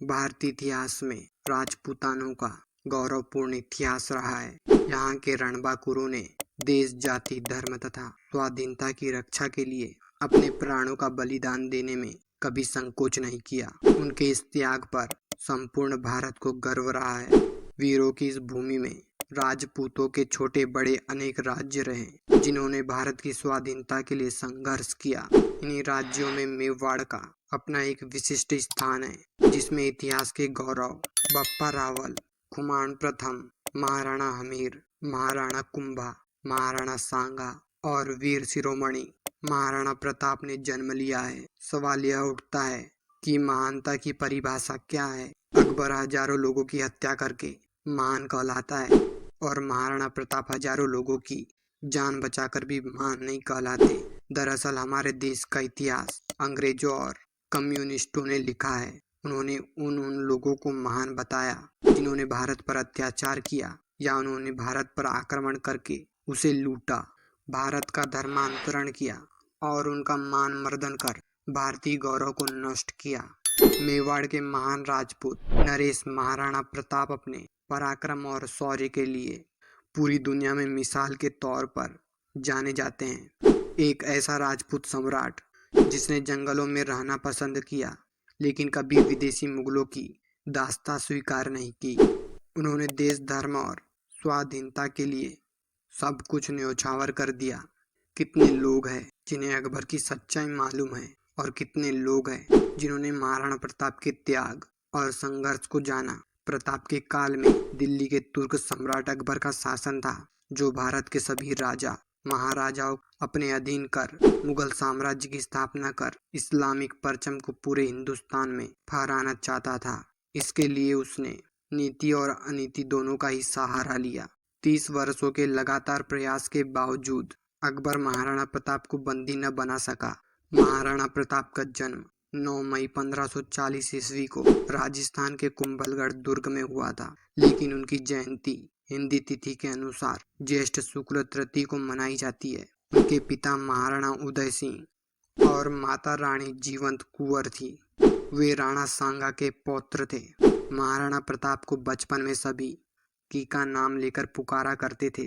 भारतीय इतिहास में राजपूतानों का गौरवपूर्ण इतिहास रहा है। यहाँ के रणबांकुरों ने देश, जाति, धर्म तथा स्वाधीनता की रक्षा के लिए अपने प्राणों का बलिदान देने में कभी संकोच नहीं किया। उनके इस त्याग पर संपूर्ण भारत को गर्व रहा है। वीरों की इस भूमि में राजपूतों के छोटे बड़े अनेक राज्य रहे, जिन्होंने भारत की स्वाधीनता के लिए संघर्ष किया। इन्हीं राज्यों में मेवाड़ का अपना एक विशिष्ट स्थान है, जिसमें इतिहास के गौरव बप्पा रावल, खुमान प्रथम, महाराणा हमीर, महाराणा कुंभा, महाराणा सांगा और वीर शिरोमणि महाराणा प्रताप ने जन्म लिया है। सवाल यह उठता है कि महानता की परिभाषा क्या है। अकबर हजारों लोगों की हत्या करके महान कहलाता है और महाराणा प्रताप हजारों लोगों की जान बचाकर भी महान नहीं कहलाते। दरअसल हमारे देश का इतिहास अंग्रेजों और कम्युनिस्टों ने लिखा है। उन्होंने उन लोगों को महान बताया जिन्होंने भारत पर अत्याचार किया या उन्होंने भारत पर आक्रमण करके उसे लूटा, भारत का धर्मांतरण किया और उनका मान मर्दन कर भारतीय गौरव को नष्ट किया। मेवाड़ के महान राजपूत नरेश महाराणा प्रताप अपने पराक्रम और शौर्य के लिए पूरी दुनिया में मिसाल के तौर पर जाने जाते हैं। एक ऐसा राजपूत सम्राट जिसने जंगलों में रहना पसंद किया, लेकिन कभी विदेशी मुगलों की दास्तां स्वीकार नहीं की। उन्होंने देश, धर्म और स्वाधीनता के लिए सब कुछ न्योछावर कर दिया। कितने लोग हैं जिन्हें अकबर की सच्चाई मालूम है और कितने लोग हैं जिन्होंने महाराणा प्रताप के त्याग और संघर्ष को जाना। प्रताप के काल में दिल्ली के तुर्क सम्राट अकबर का शासन था, जो भारत के सभी राजा महाराजाओं अपने अधीन कर मुगल साम्राज्य की स्थापना कर इस्लामिक परचम को पूरे हिंदुस्तान में फहराना चाहता था। इसके लिए उसने नीति और अनीति दोनों का ही सहारा लिया। 30 वर्षों के लगातार प्रयास के बावजूद अकबर महाराणा प्रताप को बंदी न बना सका। महाराणा प्रताप का जन्म 9 मई 1540 ईस्वी को राजस्थान के कुंभलगढ़ दुर्ग में हुआ था, लेकिन उनकी जयंती हिंदी तिथि के अनुसार ज्येष्ठ शुक्ल तृतीया को मनाई जाती है। उनके पिता महाराणा उदय सिंह और माता रानी जीवंत कुंवर थी। वे राणा सांगा के पौत्र थे। महाराणा प्रताप को बचपन में सभी की का नाम लेकर पुकारा करते थे।